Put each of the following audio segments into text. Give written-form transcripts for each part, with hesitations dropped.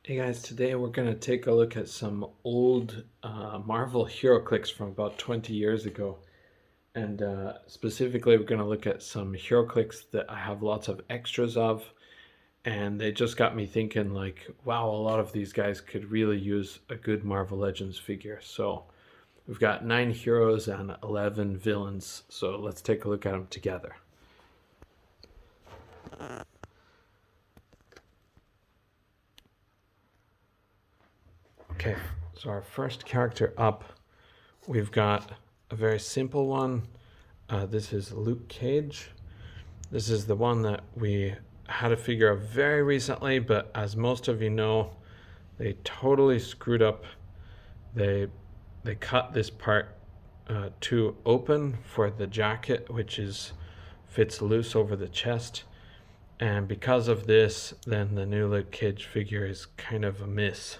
Hey guys, today we're going to take a look at some old Marvel HeroClix from about 20 years ago. And specifically, we're going to look at some HeroClix that I have lots of extras of. And they just got me thinking, like, wow, a lot of these guys could really use a good Marvel Legends figure. So we've got 9 heroes and 11 villains. So let's take a look at them together. Okay, so our first character up, we've got a very simple one. This is Luke Cage. This is the one that we had a figure of very recently, but as most of you know, they totally screwed up. They cut this part too open for the jacket, which fits loose over the chest. And because of this, then the new Luke Cage figure is kind of a miss.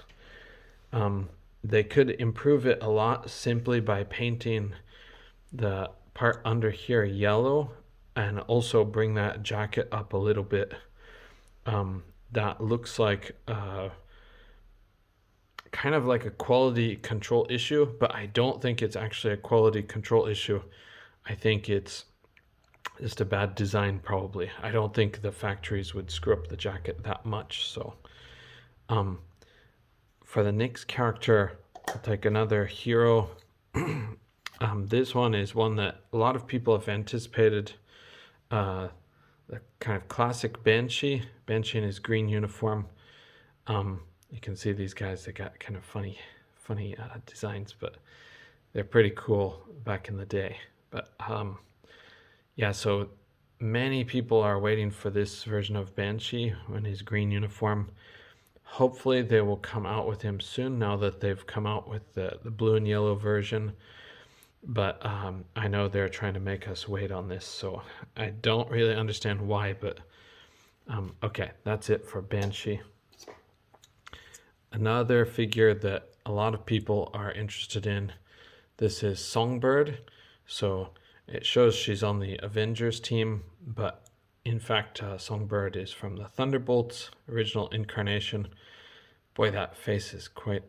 They could improve it a lot simply by painting the part under here yellow and also bring that jacket up a little bit. That looks like kind of like a quality control issue, but I don't think it's actually a quality control issue. I think it's just a bad design, probably. I don't think the factories would screw up the jacket that much. So for the next character, I'll take another hero. This one is one that a lot of people have anticipated. The kind of classic Banshee in his green uniform. You can see these guys, they got kind of funny designs, but they're pretty cool back in the day. But yeah, so many people are waiting for this version of Banshee in his green uniform. Hopefully they will come out with him soon, now that they've come out with the blue and yellow version. But I know they're trying to make us wait on this, so I don't really understand why, but okay, that's it for Banshee. Another figure that a lot of people are interested in, this is Songbird. So it shows she's on the Avengers team, but in fact, Songbird is from the Thunderbolts original incarnation. Boy, that face is quite...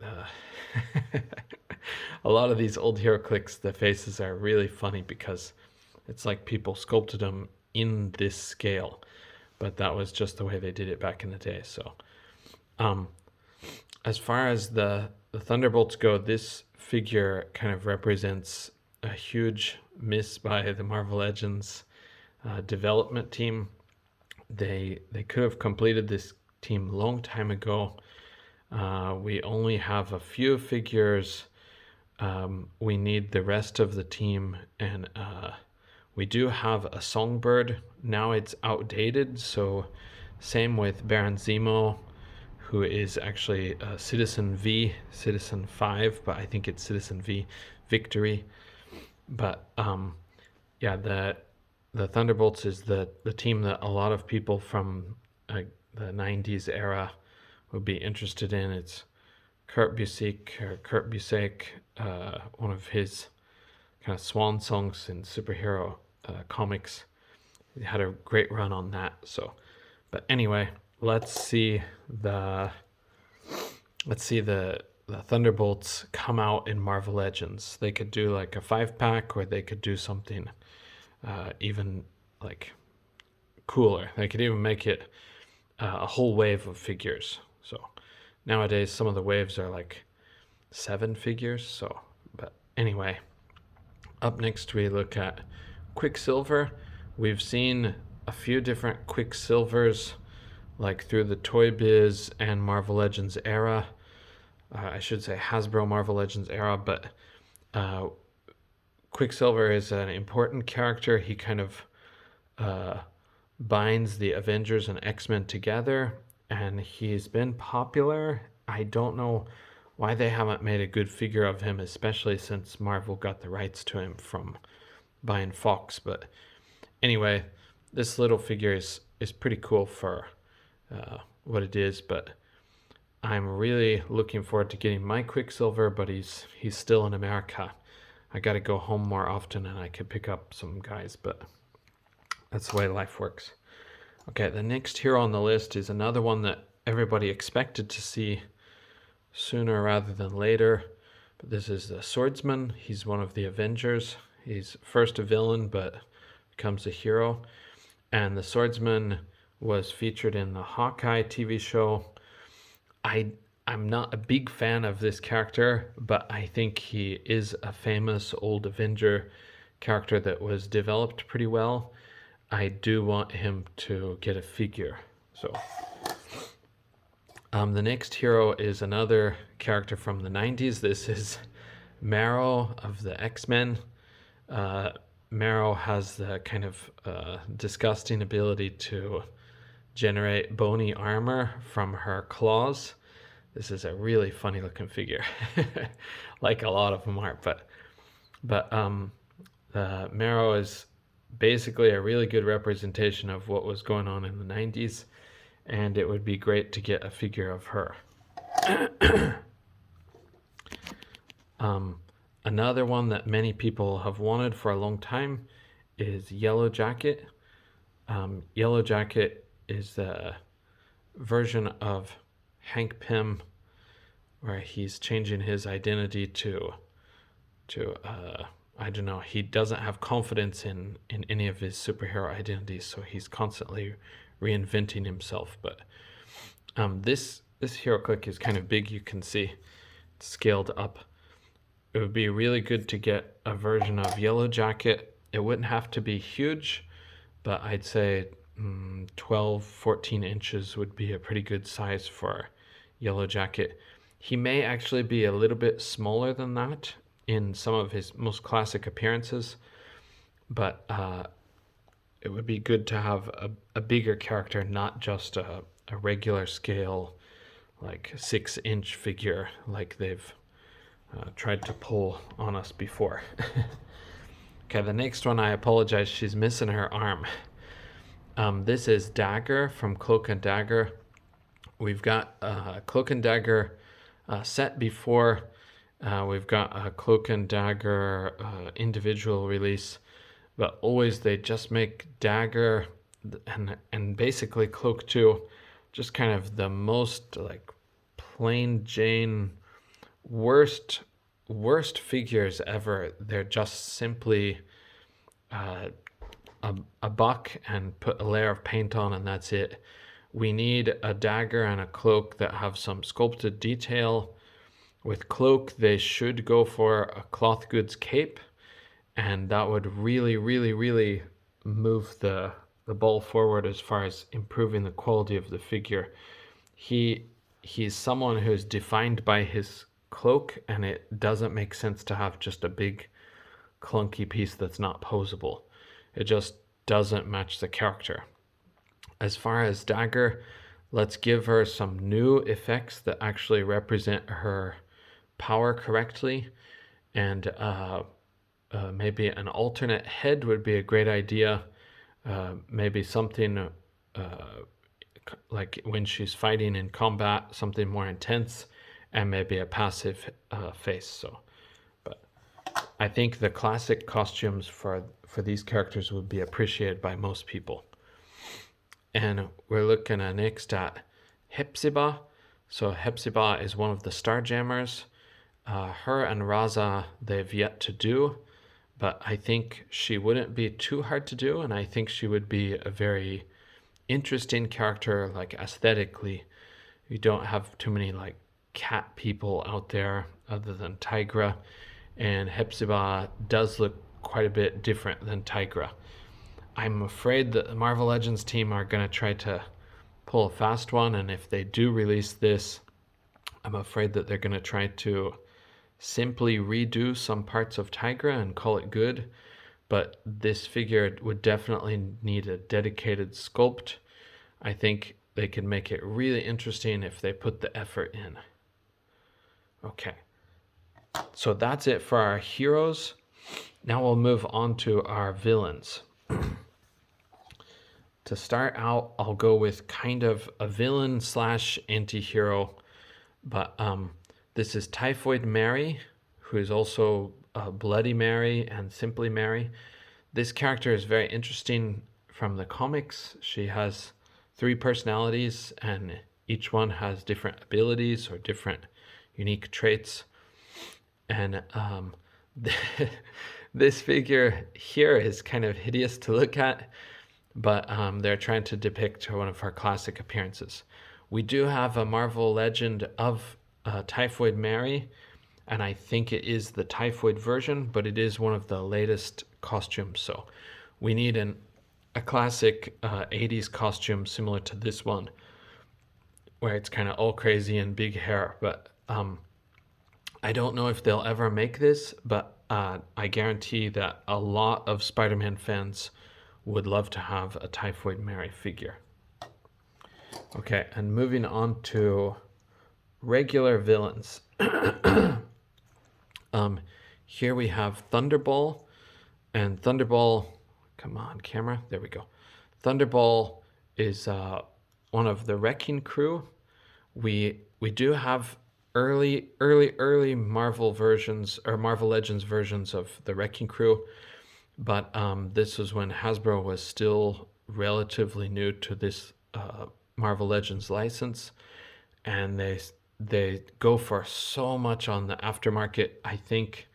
a lot of these old HeroClix, the faces are really funny because it's like people sculpted them in this scale, but that was just the way they did it back in the day. So as far as the Thunderbolts go, this figure kind of represents a huge miss by the Marvel Legends development team. They could have completed this team a long time ago. We only have a few figures. We need the rest of the team, and we do have a Songbird. Now it's outdated, so same with Baron Zemo, who is actually Citizen V, Citizen 5, but I think it's Citizen V Victory. But yeah, the Thunderbolts is the team that a lot of people from the 90s era would be interested in. It's Kurt Busiek, one of his kind of swan songs in superhero comics. He had a great run on that. So, but anyway, let's see the Thunderbolts come out in Marvel Legends. They could do like a 5-pack, or they could do something even like cooler. They could even make it a whole wave of figures. So nowadays some of the waves are like 7 figures. So, but anyway, up next we look at Quicksilver. We've seen a few different Quicksilvers like through the Toy Biz and Marvel Legends era. I should say Hasbro Marvel Legends era, but Quicksilver is an important character. He kind of binds the Avengers and X-Men together, and he's been popular. I don't know why they haven't made a good figure of him, especially since Marvel got the rights to him from buying Fox. But anyway, this little figure is pretty cool for what it is, but I'm really looking forward to getting my Quicksilver, but he's still in America. I got to go home more often, and I could pick up some guys, but that's the way life works. Okay, the next hero on the list is another one that everybody expected to see sooner rather than later. But this is the Swordsman. He's one of the Avengers. He's first a villain, but becomes a hero. And the Swordsman was featured in the Hawkeye TV show. I'm not a big fan of this character, but I think he is a famous old Avenger character that was developed pretty well. I do want him to get a figure. So the next hero is another character from the 90s. This is Maro of the X-Men. Maro has the kind of disgusting ability to generate bony armor from her claws. This is a really funny looking figure, like a lot of them are. But Maro is basically a really good representation of what was going on in the 90s, and it would be great to get a figure of her. Another one that many people have wanted for a long time is Yellow Jacket. Yellow Jacket is the version of Hank Pym where he's changing his identity to I don't know, he doesn't have confidence in any of his superhero identities, so he's constantly reinventing himself. But this HeroClix is kind of big. You can see it's scaled up. It would be really good to get a version of Yellow Jacket. It wouldn't have to be huge, but I'd say 12, 14 inches would be a pretty good size for Yellow Jacket. He may actually be a little bit smaller than that in some of his most classic appearances, but it would be good to have a bigger character, not just a regular scale, like 6-inch figure like they've tried to pull on us before. Okay, the next one, I apologize, she's missing her arm. This is Dagger from Cloak and Dagger. We've got a Cloak and Dagger set before. We've got a Cloak and Dagger individual release, but always they just make Dagger and basically Cloak too, just kind of the most like plain Jane worst figures ever. They're just simply a buck and put a layer of paint on and that's it. We need a Dagger and a Cloak that have some sculpted detail. With Cloak, they should go for a cloth goods cape, and that would really, really, really move the ball forward as far as improving the quality of the figure. He's someone who's defined by his cloak, and it doesn't make sense to have just a big clunky piece that's not posable. It just doesn't match the character. As far as Dagger, let's give her some new effects that actually represent her power correctly, and maybe an alternate head would be a great idea. Maybe something like when she's fighting in combat, something more intense, and maybe a passive face. So, but I think the classic costumes for these characters would be appreciated by most people. And we're looking next at Hipba. So Hipba is one of the Starjammers. Her and Raza they've yet to do, but I think she wouldn't be too hard to do, and I think she would be a very interesting character, like aesthetically. You don't have too many like cat people out there other than Tigra, and Hipba does look quite a bit different than Tigra. I'm afraid that the Marvel Legends team are going to try to pull a fast one, and if they do release this, I'm afraid that they're going to try to simply redo some parts of Tigra and call it good, but this figure would definitely need a dedicated sculpt. I think they can make it really interesting if they put the effort in. Okay, so that's it for our heroes. Now we'll move on to our villains. To start out, I'll go with kind of a villain slash anti-hero, but this is Typhoid Mary, who is also Bloody Mary and Simply Mary. This character is very interesting from the comics. She has 3 personalities, and each one has different abilities or different unique traits. And this figure here is kind of hideous to look at, but they're trying to depict one of her classic appearances. We do have a Marvel Legend of Typhoid Mary, and I think it is the Typhoid version, but it is one of the latest costumes. So we need a classic 80s costume similar to this one, where it's kind of all crazy and big hair. But I don't know if they'll ever make this, but I guarantee that a lot of Spider-Man fans would love to have a Typhoid Mary figure. Okay, and moving on to regular villains. Here we have Thunderball, and Thunderball, come on camera, there we go. Thunderball is one of the Wrecking Crew. We do have early Marvel versions or Marvel Legends versions of the Wrecking Crew, but this was when Hasbro was still relatively new to this Marvel Legends license, and they go for so much on the aftermarket. I think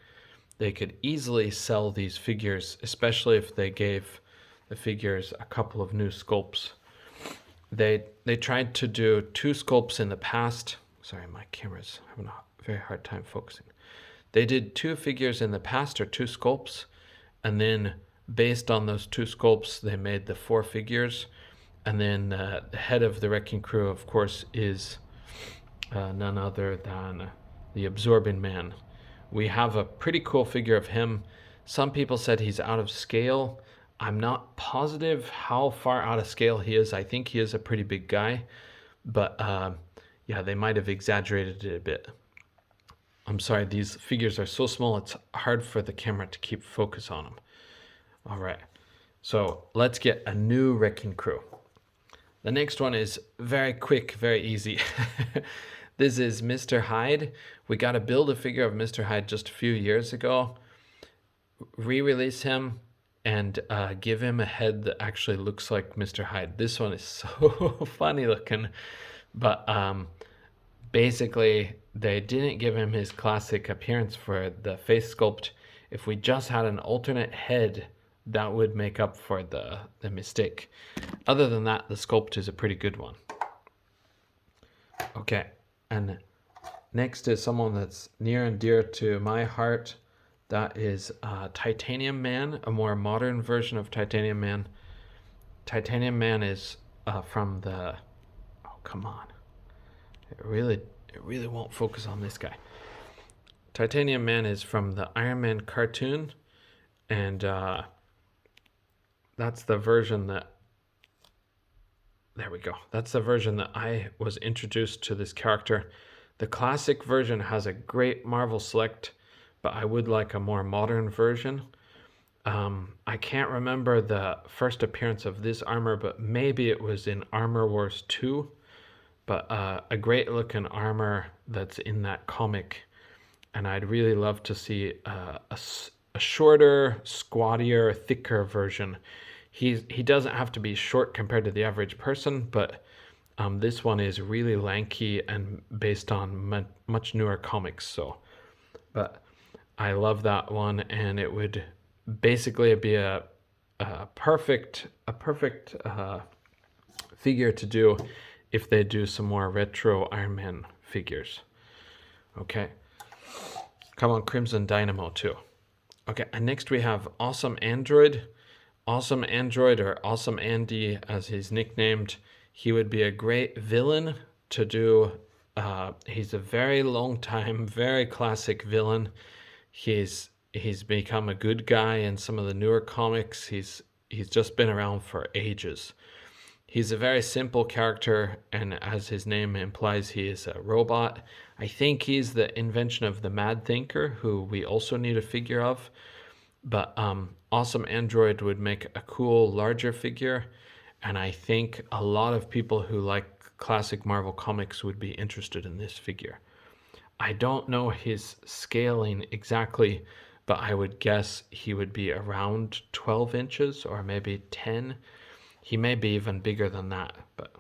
they could easily sell these figures, especially if they gave the figures a couple of new sculpts. They tried to do 2 sculpts in the past. Sorry, my camera's having a very hard time focusing. They did 2 figures in the past, or 2 sculpts, and then based on those 2 sculpts, they made the 4 figures. And then the head of the Wrecking Crew, of course, is none other than the Absorbing Man. We have a pretty cool figure of him. Some people said he's out of scale. I'm not positive how far out of scale he is. I think he is a pretty big guy, but yeah, they might have exaggerated it a bit. I'm sorry, these figures are so small, it's hard for the camera to keep focus on them. All right, so let's get a new Wrecking Crew. The next one is very quick, very easy. This is Mr. Hyde. We got to build a figure of Mr. Hyde just a few years ago, re-release him, and give him a head that actually looks like Mr. Hyde. This one is so funny looking, but basically they didn't give him his classic appearance for the face sculpt. If we just had an alternate head, that would make up for the mistake. Other than that, the sculpt is a pretty good one. Okay, and next is someone that's near and dear to my heart. That is Titanium Man, a more modern version of Titanium Man. Titanium Man is from the... Oh, come on. It really won't focus on this guy. Titanium Man is from the Iron Man cartoon, and that's the version that... There we go. That's the version that I was introduced to this character. The classic version has a great Marvel Select, but I would like a more modern version. I can't remember the first appearance of this armor, but maybe it was in Armor Wars 2. But a great looking armor that's in that comic. And I'd really love to see a shorter, squattier, thicker version. He doesn't have to be short compared to the average person, but this one is really lanky and based on much newer comics. So, but I love that one, and it would basically be a perfect figure to do if they do some more retro Iron Man figures. Okay, come on, Crimson Dynamo too. Okay, and next we have Awesome Android. Awesome Android, or Awesome Andy as he's nicknamed. He would be a great villain to do. He's a very long time, very classic villain. He's become a good guy in some of the newer comics. He's just been around for ages. He's a very simple character, and as his name implies, he is a robot. I think he's the invention of the Mad Thinker, who we also need a figure of. But Awesome Android would make a cool, larger figure, and I think a lot of people who like classic Marvel comics would be interested in this figure. I don't know his scaling exactly, but I would guess he would be around 12 inches or maybe 10. He may be even bigger than that, but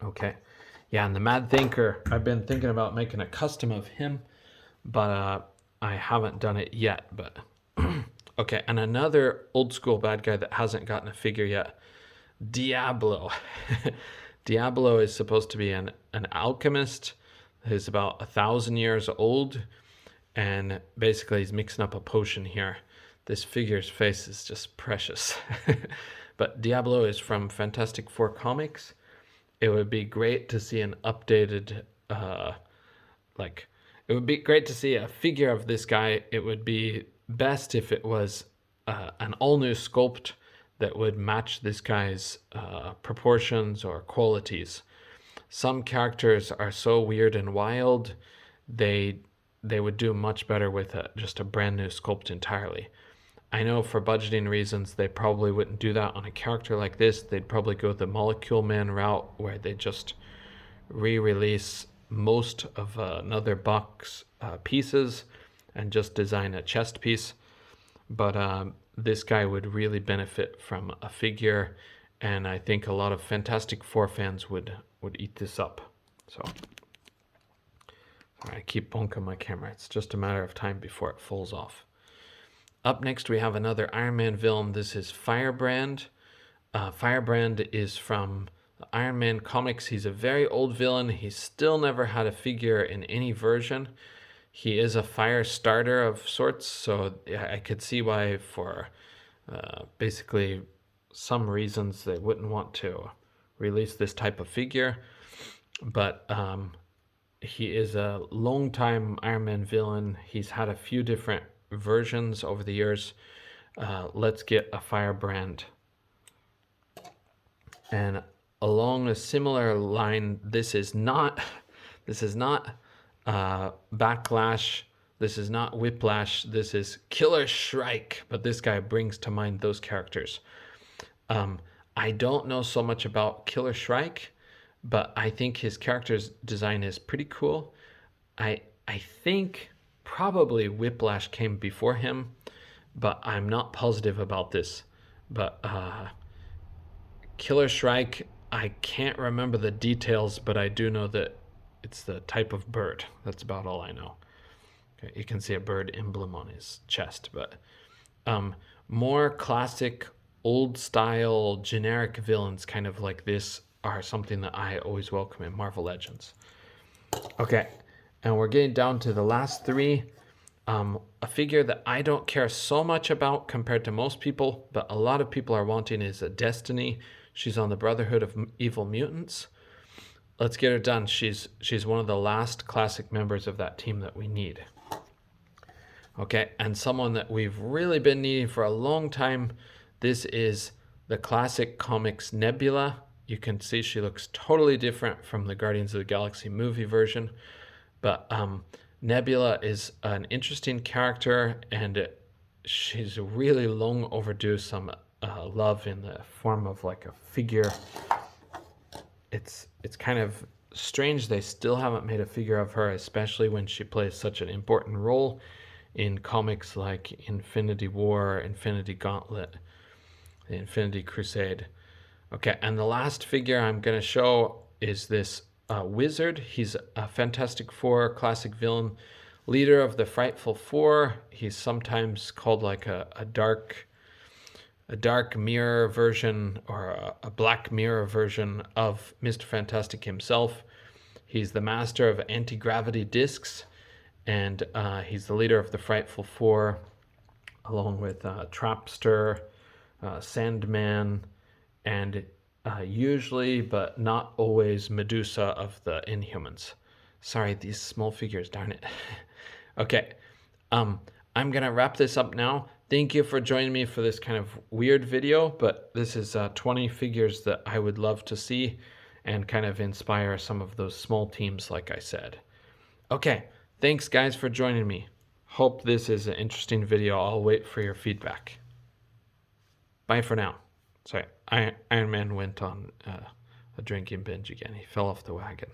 okay. Yeah, and the Mad Thinker, I've been thinking about making a custom of him, but I haven't done it yet. But okay, and another old school bad guy that hasn't gotten a figure yet, Diablo. Diablo is supposed to be an alchemist who's about 1,000 years old, and basically he's mixing up a potion here. This figure's face is just precious. But Diablo is from Fantastic Four comics. It would be great to see an updated, it would be great to see a figure of this guy. It would be best if it was an all new sculpt that would match this guy's proportions or qualities. Some characters are so weird and wild, they would do much better with just a brand new sculpt entirely. I know for budgeting reasons, they probably wouldn't do that on a character like this. They'd probably go the Molecule Man route, where they just re-release most of another box pieces and just design a chest piece. But this guy would really benefit from a figure, and I think a lot of Fantastic Four fans would eat this up. So I keep bonking my camera. It's just a matter of time before it falls off. Up next, we have another Iron Man villain. This is Firebrand. Firebrand is from the Iron Man comics. He's a very old villain. He's still never had a figure in any version. He is a fire starter of sorts, so I could see why for basically some reasons they wouldn't want to release this type of figure. But he is a long-time Iron Man villain. He's had a few different versions over the years. Let's get a Firebrand. And along a similar line, this is not Backlash, this is not Whiplash, this is Killershrike, but this guy brings to mind those characters. I don't know so much about Killershrike, but I think his character's design is pretty cool. I think probably Whiplash came before him, but I'm not positive about this. But Killershrike, I can't remember the details, but I do know that it's the type of bird. That's about all I know. Okay, you can see a bird emblem on his chest, but more classic, old style, generic villains kind of like this are something that I always welcome in Marvel Legends. Okay, and we're getting down to the last three. A figure that I don't care so much about compared to most people, but a lot of people are wanting, is a Destiny. She's on the Brotherhood of Evil Mutants. Let's get her done. She's one of the last classic members of that team that we need. Okay, and someone that we've really been needing for a long time. This is the classic comics Nebula. You can see she looks totally different from the Guardians of the Galaxy movie version. But Nebula is an interesting character, and she's really long overdue some love in the form of like a figure. It's kind of strange they still haven't made a figure of her, especially when she plays such an important role in comics like Infinity War, Infinity Gauntlet, the Infinity Crusade. Okay, and the last figure I'm going to show is this Wizard. He's a Fantastic Four classic villain, leader of the Frightful Four. He's sometimes called like a dark mirror version, or a black mirror version of Mr. Fantastic himself. He's the master of anti-gravity discs, and he's the leader of the Frightful Four, along with Trapster, Sandman, and usually, but not always, Medusa of the Inhumans. Sorry, these small figures, darn it. Okay, I'm going to wrap this up now. Thank you for joining me for this kind of weird video, but this is 20 figures that I would love to see and kind of inspire some of those small teams, like I said. Okay, thanks guys for joining me. Hope this is an interesting video. I'll wait for your feedback. Bye for now. Sorry, Iron Man went on a drinking binge again. He fell off the wagon.